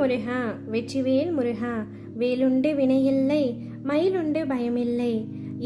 முருகா, வெற்றிவேல் முருகா. வேலுண்டு வினையில்லை, மயிலுண்டு பயமில்லை.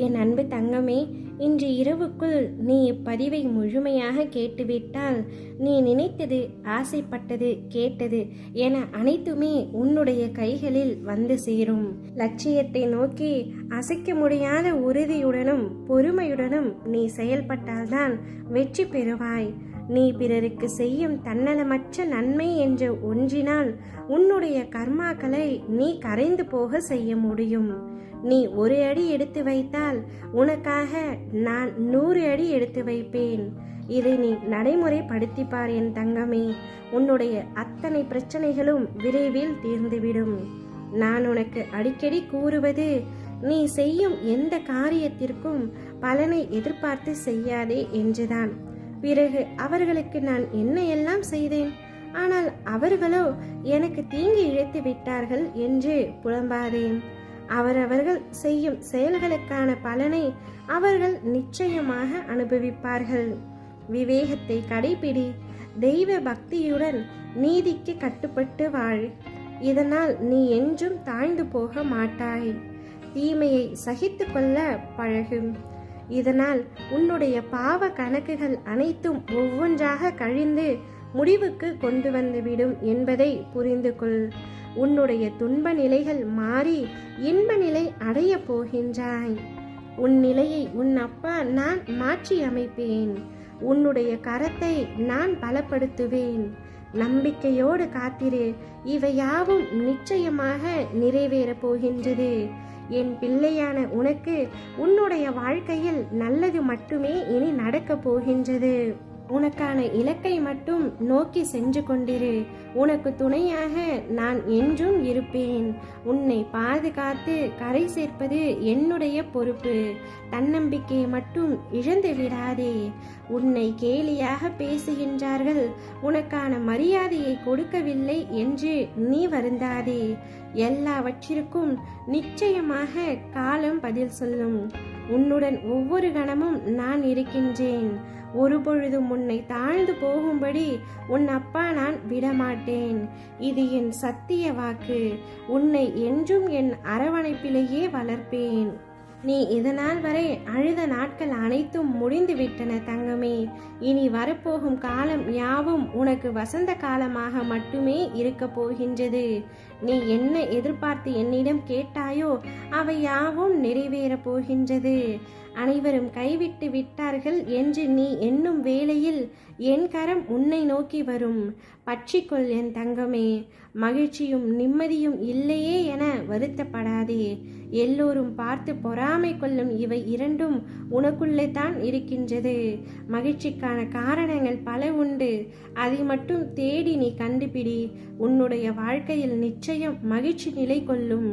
என் அன்பு தங்கமே, இன்று இரவுக்குள் நீ இப்பதிவை முழுமையாக கேட்டுவிட்டால் நீ நினைத்தது, ஆசைப்பட்டது, கேட்டது என அனைத்துமே உன்னுடைய கைகளில் வந்து சேரும். லட்சியத்தை நோக்கி அசைக்க முடியாத உறுதியுடனும் பொறுமையுடனும் நீ செயல்பட்டால்தான் வெற்றி பெறுவாய். நீ பிறருக்கு செய்யும் தன்னலமற்ற நன்மை என்ற ஒன்றினால் உன்னுடைய கர்மாக்களை நீ கரைந்து போக செய்ய முடியும். நீ ஒரு அடி எடுத்து வைத்தால் உனக்காக நான் 100 அடி எடுத்து வைப்பேன். இதை நீ நடைமுறைப்படுத்திப்பார் என் தங்கமே. உன்னுடைய அத்தனை பிரச்சனைகளும் விரைவில் தீர்ந்துவிடும். நான் உனக்கு அடிக்கடி கூறுவது, நீ செய்யும் எந்த காரியத்திற்கும் பலனை எதிர்பார்த்து செய்யாதே என்றுதான். பிறகு அவர்களுக்கு நான் என்ன எல்லாம் செய்தேன், ஆனால் அவர்களோ எனக்கு தீங்கு இழைத்து விட்டார்கள் என்று புலம்பாதேன். அவரவர்கள் செய்யும் செயல்களுக்கான பலனை அவர்கள் நிச்சயமாக அனுபவிப்பார்கள். விவேகத்தை கடைபிடி. தெய்வ பக்தியுடன் நீதிக்கு கட்டுப்பட்டு வாழ். இதனால் நீ என்றும் தாழ்ந்து போக மாட்டாய். தீமையை சகித்து கொள்ள பழகும். இதனால் உன்னுடைய பாவ கணக்குகள் அனைத்தும் ஒவ்வொன்றாக கழிந்து முடிவுக்கு கொண்டு வந்துவிடும் என்பதை புரிந்து கொள். உன்னுடைய துன்ப நிலைகள் மாறி இன்ப நிலை அடைய போகின்றாய். உன் நிலையை உன் அப்பா நான் மாற்றி அமைப்பேன். உன்னுடைய கரத்தை நான் பலப்படுத்துவேன். நம்பிக்கையோடு காத்திரு. இவையாவும் நிச்சயமாக நிறைவேறப் போகின்றது. என் பிள்ளையான உனக்கு உன்னுடைய வாழ்க்கையில் நல்லது மட்டுமே இனி நடக்கப் போகின்றது. உனக்கான இலக்கை மட்டும் நோக்கி சென்று கொண்டிரு. உனக்கு துணையாக நான் என்றும் இருப்பேன். உன்னை பாதுகாத்து கரை சேர்ப்பது என்னுடைய பொறுப்பு. தன்னம்பிக்கையை மட்டும் இழந்து விடாதே. உன்னை கேலியாக பேசுகின்றார்கள், உனக்கான மரியாதையை கொடுக்கவில்லை என்று நீ வருந்தாதே. எல்லாவற்றிற்கும் நிச்சயமாக காலம் பதில் சொல்லும். உன்னுடன் ஒவ்வொரு கணமும் நான் இருக்கின்றேன். ஒருபொழுதும் உன்னை தாழ்ந்து போகும்படி உன் அப்பா நான் விடமாட்டேன். இது என் சத்திய வாக்கு. உன்னை என்றும் என் அரவணைப்பிலேயே வளர்ப்பேன். நீ இதனால் வரை அழுத நாட்கள் அனைத்தும் முடிந்து விட்டன தங்கமே. இனி வரப்போகும் காலம் யாவும் உனக்கு வசந்த காலமாக மட்டுமே இருக்க போகின்றது. நீ என்ன எதிர்பார்த்து என்னிடம் கேட்டாயோ அவை யாவும் நிறைவேறப் போகின்றது. அனைவரும் கைவிட்டு விட்டார்கள் என்று நீ எண்ணும் வேளையில் என் கரம் உன்னை நோக்கி வரும். பற்றிக்கொள் என் தங்கமே. மகிழ்ச்சியும் நிம்மதியும் இல்லையே என வருத்தப்படாதே. எல்லோரும் பார்த்து பொறாமை கொள்ளும் இவை இரண்டும் உனக்குள்ளே தான் இருக்கின்றது. மகிழ்ச்சிக்கான காரணங்கள் பல உண்டு. அதை மட்டும் தேடி நீ கண்டுபிடி. உன்னுடைய வாழ்க்கையில் நிச்சயம் மகிழ்ச்சி நிலை கொள்ளும்.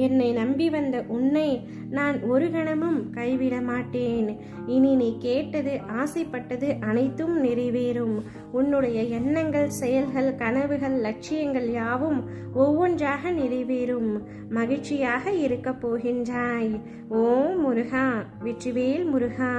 என்னை நம்பி வந்த உன்னை நான் ஒரு கணமும் கைவிட மாட்டேன். இனி நீ கேட்டது, ஆசைப்பட்டது அனைத்தும் நிறைவேறும். உன்னுடைய எண்ணங்கள், செயல்கள், கனவுகள், லட்சியங்கள் யாவும் ஒவ்வொன்றாக நிறைவேறும். மகிழ்ச்சியாக இருக்கப் போகின்றாய். ஓம் முருகா, வெற்றிவேல் முருகா.